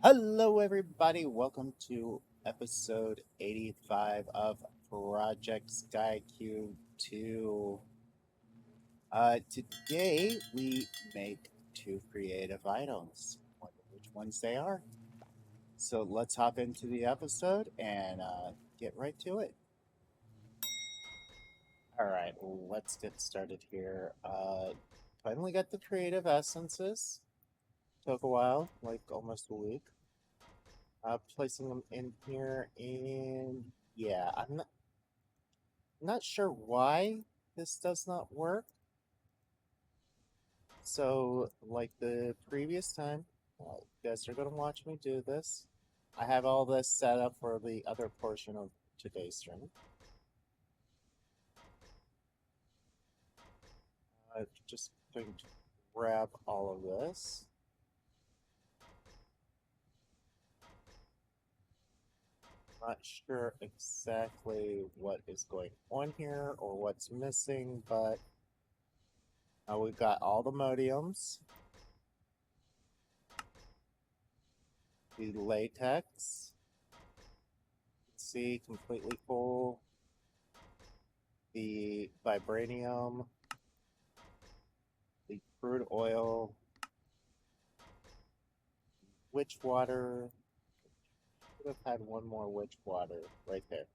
Hello, everybody. Welcome to episode 85 of Project 𝐓𝐴𝐞2. Today, we make two creative items. Wonder which ones they are. So let's hop into the episode and get right to it. All right, let's get started here. Finally got the creative essences. Took a while, like almost a week. Placing them in here, and yeah, I'm not sure why this does not work. So, like the previous time, you guys are going to watch me do this. I have all this set up for the other portion of today's stream. Just going to grab all of this. Not sure exactly what is going on here or what's missing, but we've got all the modiums, the latex, see, completely full, the vibranium, the crude oil, witch water. Should have had one more witch water right there.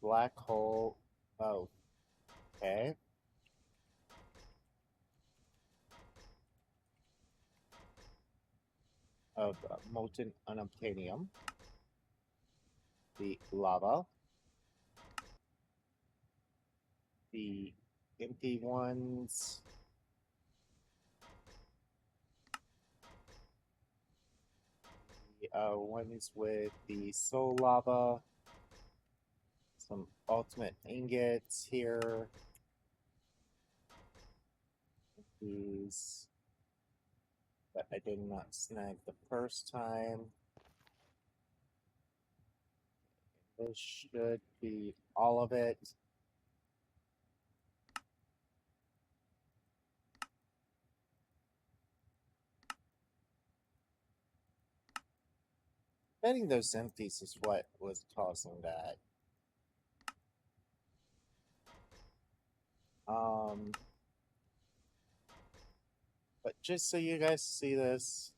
Black hole. Oh, okay. Of molten unobtainium. The lava. The empty ones. The ones with the soul lava. Some ultimate ingots here. These that I did not snag the first time. This should be all of it. Betting those empties is what was causing that. But just so you guys see this,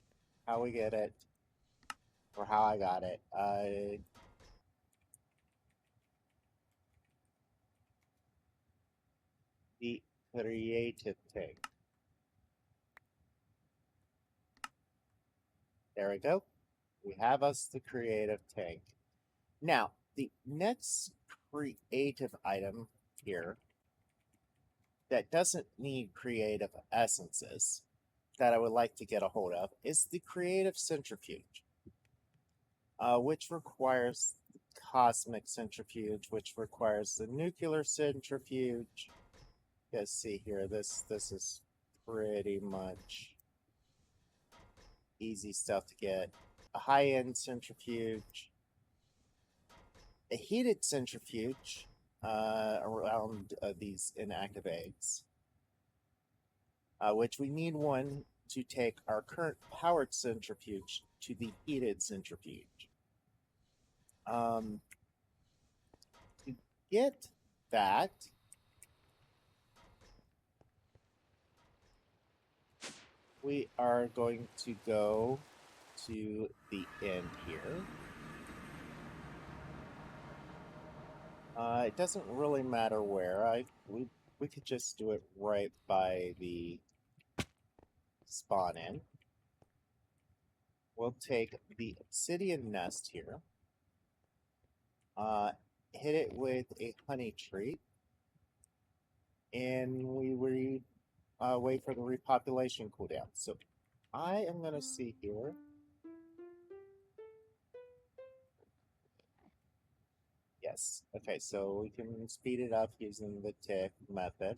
how we get it, or how I got it, the creative tank. There we go. We have us the creative tank. Now, the next creative item here that doesn't need creative essences that I would like to get a hold of is the creative centrifuge, which requires the cosmic centrifuge, which requires the nuclear centrifuge. You guys see here, this is pretty much easy stuff to get. A high-end centrifuge, a heated centrifuge around these inactive eggs, which we need one to take our current powered centrifuge to the heated centrifuge. To get that, we are going to go to the end here. It doesn't really matter where. We could just do it right by the spawn in. We'll take the obsidian nest here. Hit it with a honey treat. And we wait for the repopulation cooldown. So I am going to see here. Yes. Okay, so we can speed it up using the tick method.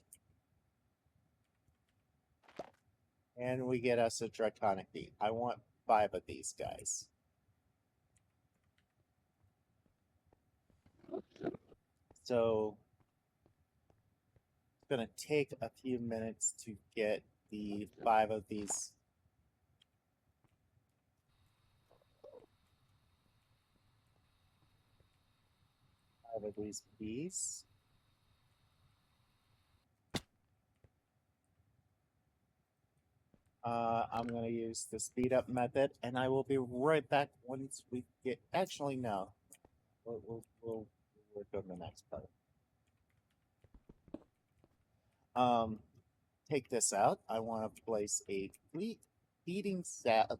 And we get us a draconic beat. I want 5 of these guys. So going to take a few minutes to get the 5 of these bees. I'm going to use the speed up method, and I will be right back once we get. Actually, no. We'll work on the next part. Take this out. I want to place a feeding slab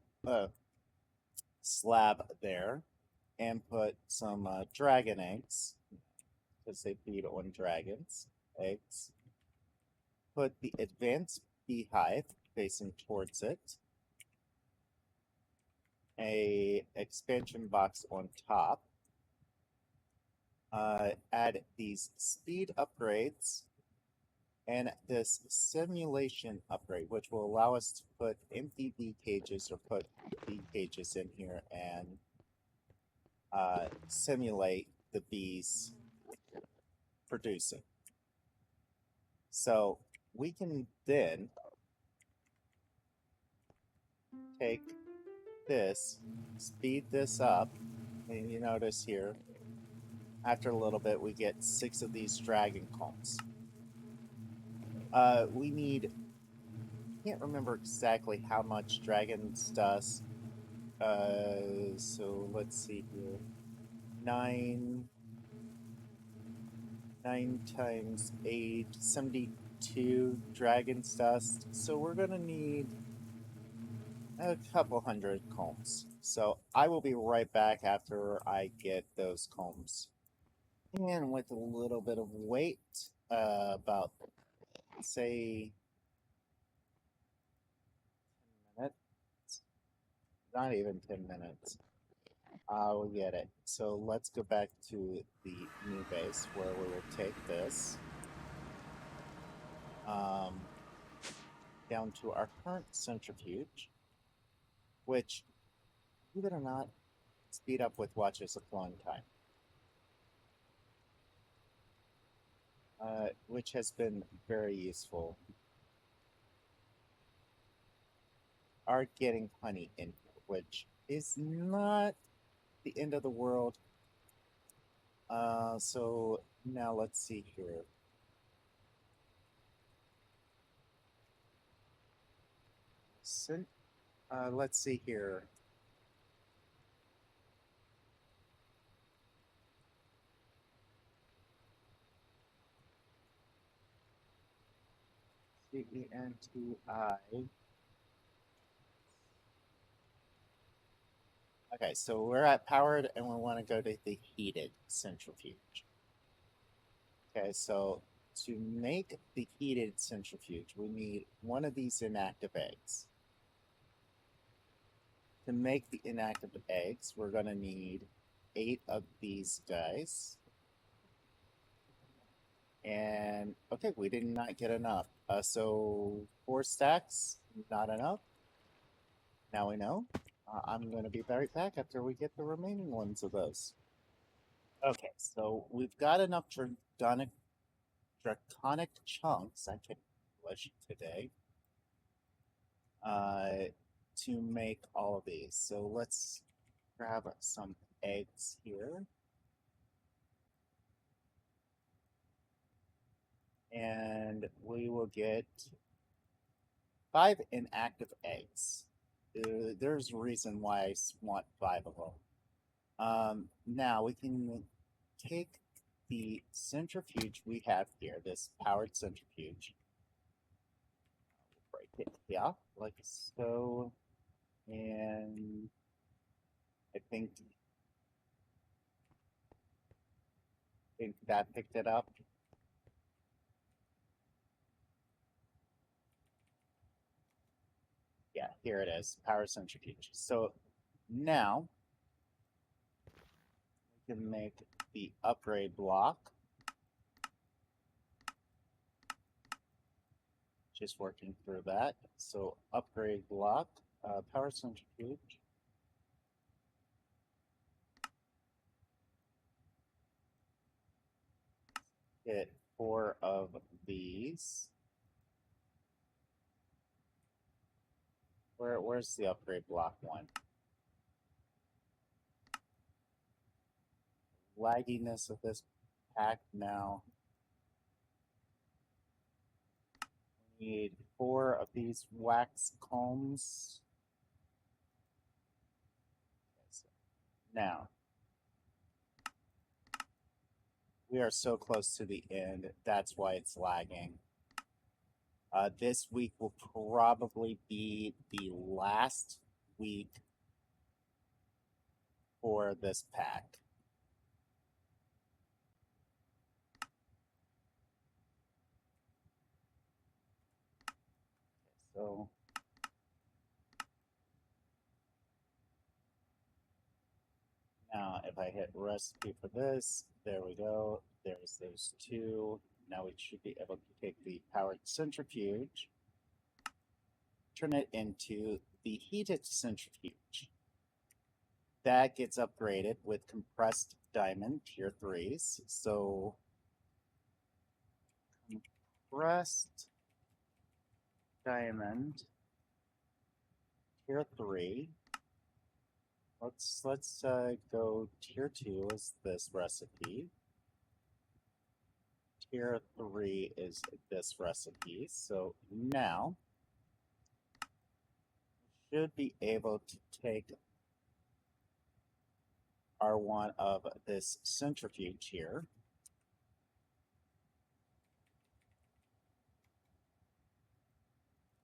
there, and put some dragon eggs, because they feed on dragons eggs. Put the advanced beehive facing towards it. A expansion box on top. Add these speed upgrades and this simulation upgrade, which will allow us to put empty bee cages or put bee cages in here and simulate the bees producing. So we can then take this, speed this up, and you notice here, after a little bit, we get 6 of these dragon combs. We need, can't remember exactly how much dragons does. So let's see here. 9 times 8, 72 dragon's dust. So we're gonna need a couple hundred combs. So I will be right back after I get those combs. And with a little bit of wait, about, say, 10 minutes, not even 10 minutes, I will get it. So let's go back to the new base where we will take this down to our current centrifuge, which, believe it or not, speed up with watches of flying time. Which has been very useful. Are getting honey in, which is not the end of the world. So now let's see here. Let's see here. 𝐶ENTI. Okay, so we're at powered and we want to go to the heated centrifuge. Okay, so to make the heated centrifuge, we need 1 of these inactive eggs. To make the inactive eggs, we're going to need 8 of these guys. And, okay, we did not get enough. So 4 stacks, not enough. Now we know. I'm going to be right back after we get the remaining ones of those. Okay, so we've got enough draconic chunks, I can English today, to make all of these. So let's grab some eggs here. And we will get 5 inactive eggs. There's a reason why I want 5 of them. Now we can take the centrifuge we have here, this powered centrifuge. Break it here, like so. And I think that picked it up. Yeah, here it is, power centrifuge. So now we can make the upgrade block. Just working through that. So upgrade block, power centrifuge. Hit 4 of these. Where's the upgrade block one? Lagginess of this pack now. We need 4 of these wax combs. Now, we are so close to the end. That's why it's lagging. This week will probably be the last week for this pack. So now if I hit recipe for this, there we go. There's those 2. Now we should be able to take the powered centrifuge, turn it into the heated centrifuge. That gets upgraded with compressed diamond tier 3s. So compressed diamond tier 3. Let's go tier 2 is this recipe. Tier 3 is this recipe. So now we should be able to take our one of this centrifuge here.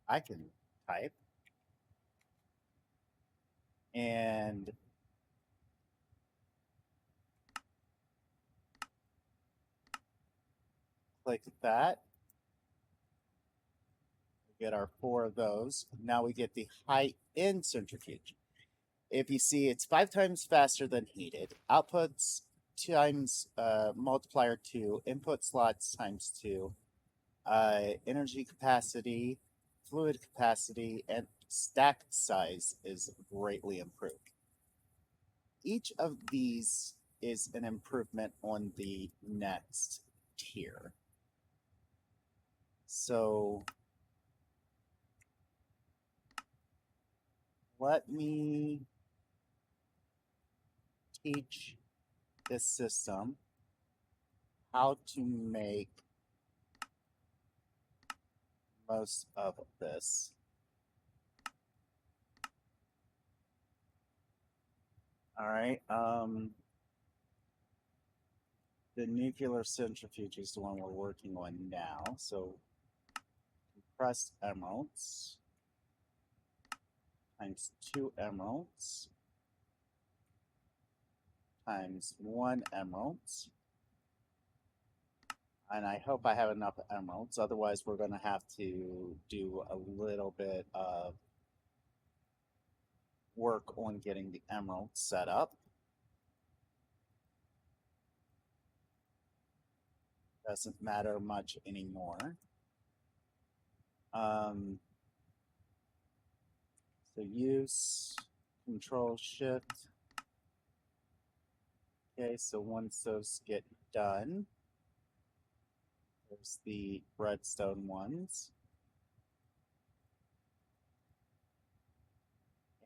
I can type and click that. We get our 4 of those. Now we get the high-end centrifuge. If you see, it's 5 times faster than heated. Outputs times multiplier 2, input slots times 2, energy capacity, fluid capacity, and stack size is greatly improved. Each of these is an improvement on the next tier. So let me teach this system how to make most of this. All right. The nuclear centrifuge is the one we're working on now. So compressed emeralds times 2 emeralds times 1 emeralds. And I hope I have enough emeralds. Otherwise, we're going to have to do a little bit of work on getting the emeralds set up. Doesn't matter much anymore. So use Control Shift. Okay, so once those get done, there's the redstone ones.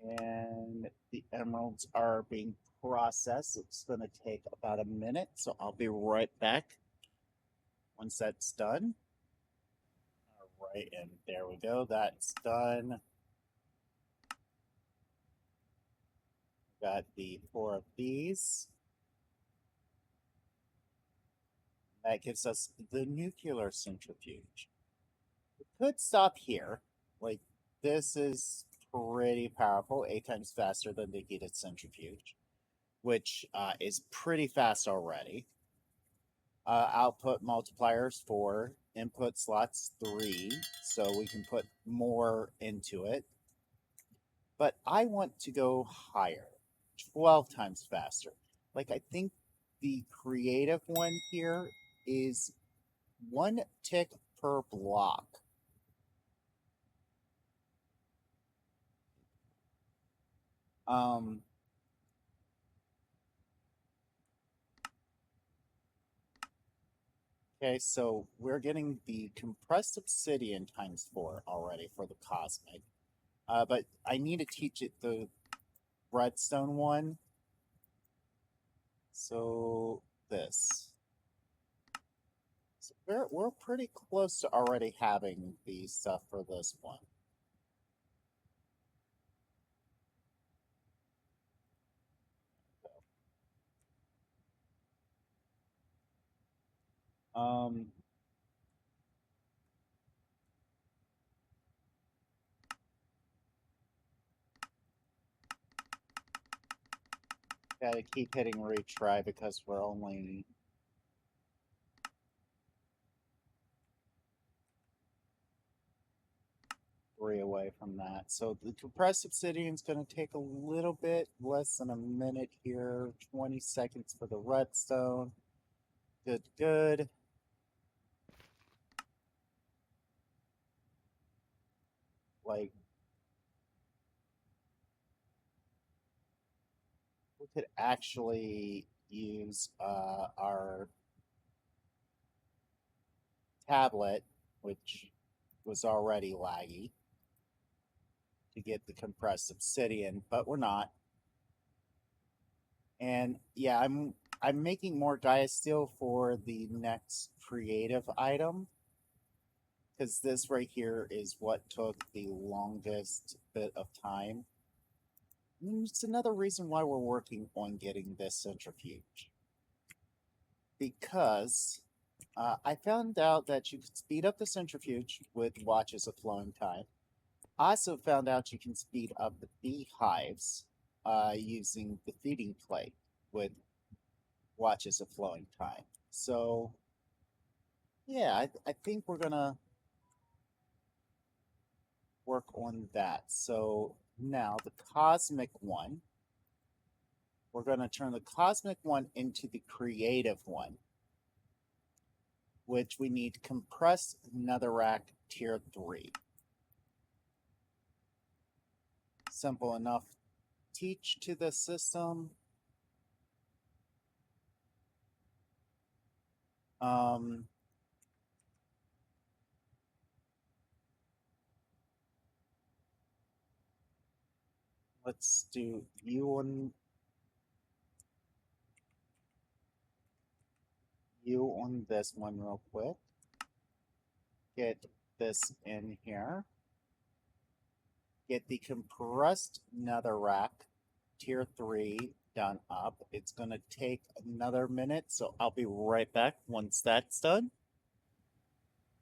And the emeralds are being processed. It's going to take about a minute, so I'll be right back once that's done. All right, and there we go. That's done. Got the 4 of these. That gives us the nuclear centrifuge. We could stop here. Like, this is pretty powerful, 8 times faster than the heated centrifuge, which is pretty fast already. Output multipliers 4, input slots 3, so we can put more into it. But I want to go higher, 12 times faster. Like, I think the creative one here is 1 tick per block. Okay, so we're getting the compressed obsidian ×4 already for the cosmic. But I need to teach it the redstone one. So this. So we're pretty close to already having the stuff for this one. Gotta keep hitting retry because we're only three away from that. So the compressed obsidian is going to take a little bit less than a minute here. 20 seconds for the redstone. Good, good. Like, we could actually use our tablet, which was already laggy, to get the compressed obsidian, but we're not. And yeah, I'm making more diasteel for the next creative item, because this right here is what took the longest bit of time. And it's another reason why we're working on getting this centrifuge, because I found out that you can speed up the centrifuge with watches of flowing time. I also found out you can speed up the beehives using the feeding plate with watches of flowing time. So, yeah, I think we're going to work on that. So now the cosmic one, we're going to turn the cosmic one into the creative one, which we need compressed netherrack tier 3. Simple enough. Teach to the system. Let's do you on this one real quick. Get this in here. Get the compressed netherrack tier 3 done up. It's going to take another minute, so I'll be right back once that's done.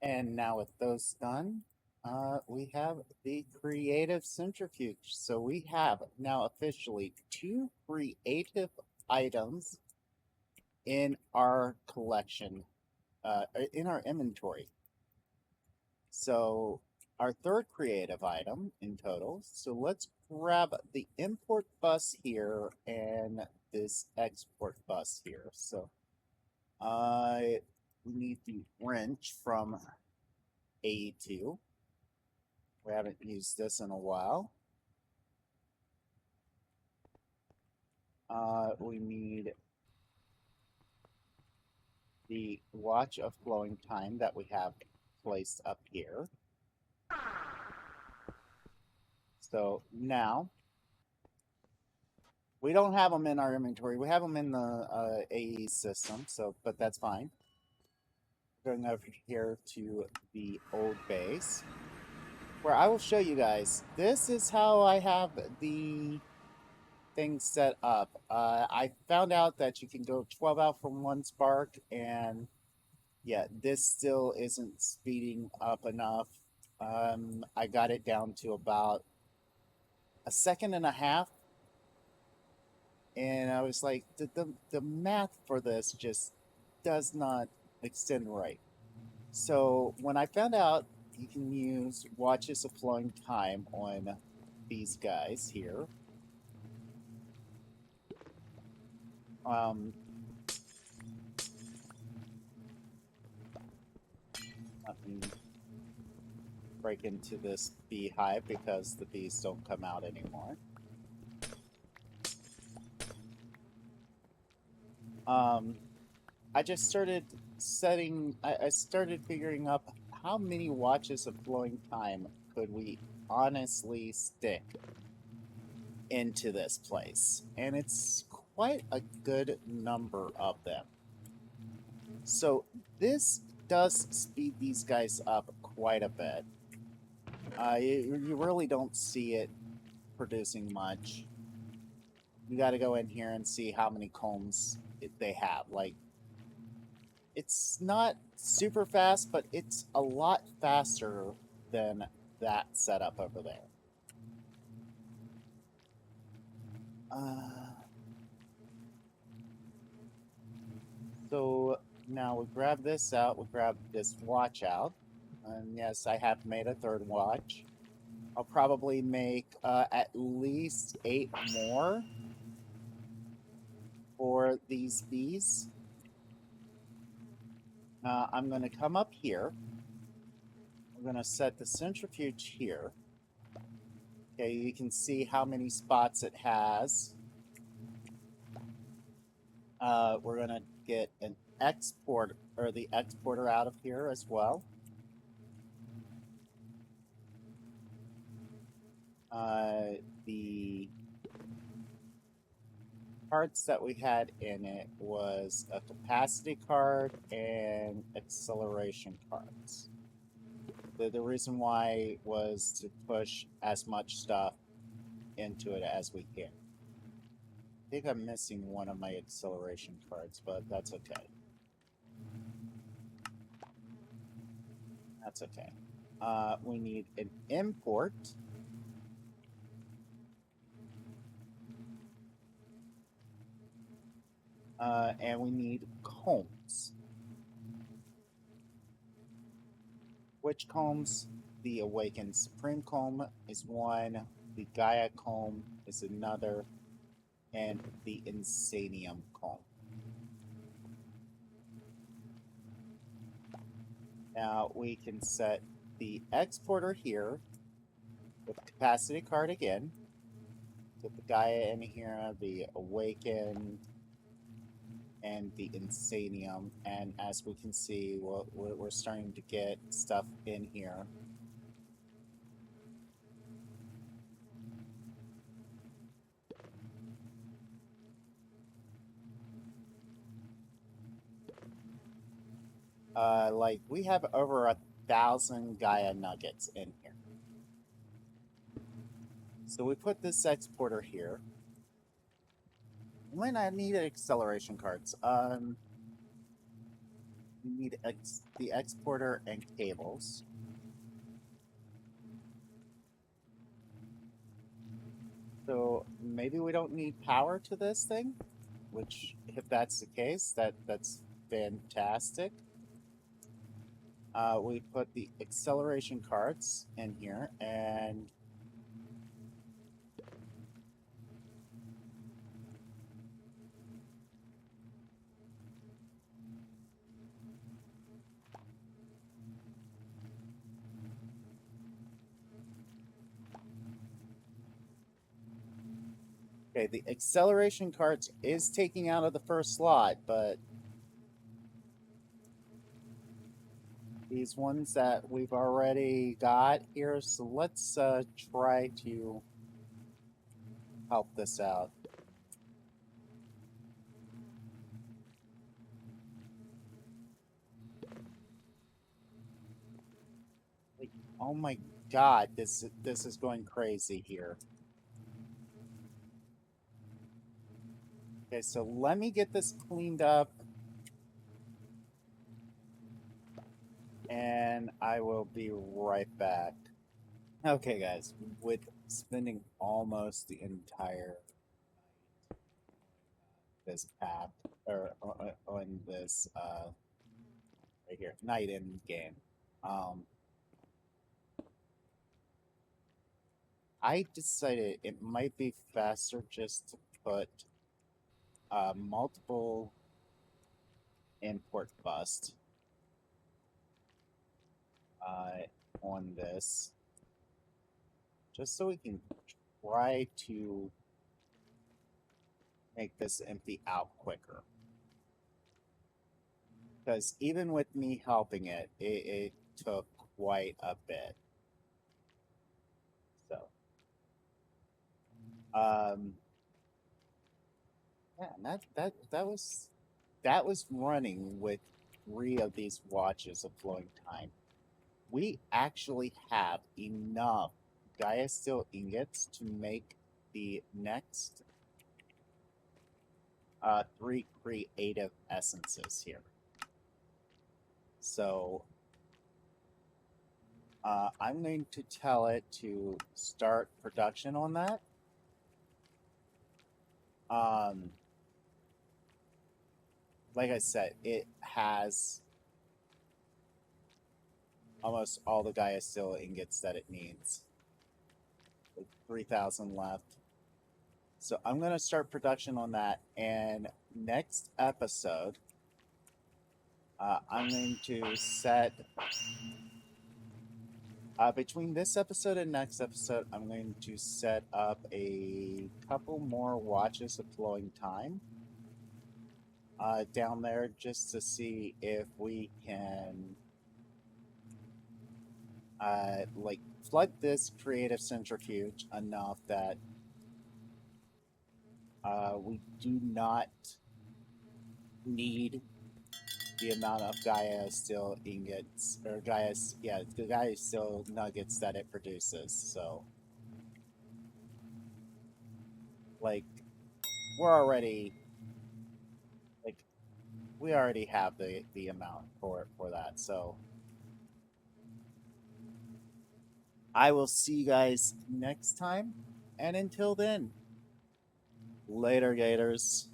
And now with those done, we have the creative centrifuge. So we have now officially 2 creative items in our collection, in our inventory. So our third creative item in total. So let's grab the import bus here and this export bus here. So we need the wrench from A2. We haven't used this in a while. We need the watch of flowing time that we have placed up here. So now, we don't have them in our inventory. We have them in the AE system, so but that's fine. Going over here to the old base, where I will show you guys. This is how I have the thing set up. I found out that you can go 12 out from 1 spark, and yeah, this still isn't speeding up enough. I got it down to about 1.5 seconds, and I was like, the math for this just does not extend right. So when I found out you can use watches of flowing time on these guys here, let me break into this beehive because the bees don't come out anymore. I just started I started figuring up how many watches of flowing time could we honestly stick into this place. And it's quite a good number of them. So this does speed these guys up quite a bit. You really don't see it producing much. You got to go in here and see how many combs they have. Like, it's not super fast, but it's a lot faster than that setup over there. So now we grab this out, we grab this watch out, and yes, I have made a third watch. I'll probably make at least 8 more for these bees. I'm going to come up here. I'm going to set the centrifuge here. Okay, you can see how many spots it has. We're going to get an export, or the exporter out of here as well. The cards that we had in it was a capacity card and acceleration cards. The reason why was to push as much stuff into it as we can. I think I'm missing one of my acceleration cards, but that's okay. That's okay. We need an import. And we need combs. Which combs? The Awakened Supreme Comb is one, the Gaia Comb is another, and the Insanium Comb. Now we can set the exporter here with the capacity card again. Put the Gaia in here, the Awakened, and the Insanium, and as we can see, we're starting to get stuff in here. Like, we have over 1,000 Gaia nuggets in here. So we put this exporter here. When I need acceleration cards, we need the exporter and cables. So maybe we don't need power to this thing, which, if that's the case, that's fantastic. We put the acceleration cards in here, and okay, the acceleration cards is taking out of the first slot, but these ones that we've already got here, so let's try to help this out. Like, oh my god, this is going crazy here. Okay, so let me get this cleaned up, and I will be right back. Okay, guys, with spending almost the entire this path, or on this right here, night in game, I decided it might be faster just to put multiple import bust on this, just so we can try to make this empty out quicker. because even with me helping it took quite a bit. So, yeah, and that was running with 3 of these watches of flowing time. We actually have enough Gaia Steel ingots to make the next 3 creative essences here. So I'm going to tell it to start production on that. Like I said, it has almost all the Gaia Steel ingots that it needs. 3,000 left. So I'm going to start production on that. And next episode, I'm going to set... between this episode and next episode, I'm going to set up a couple more watches of flowing time down there just to see if we can like flood this creative centrifuge enough that we do not need the amount of Gaia Steel ingots or Gaia Steel nuggets that it produces. So like we already have the amount for that. So I will see you guys next time, and until then, later, Gators.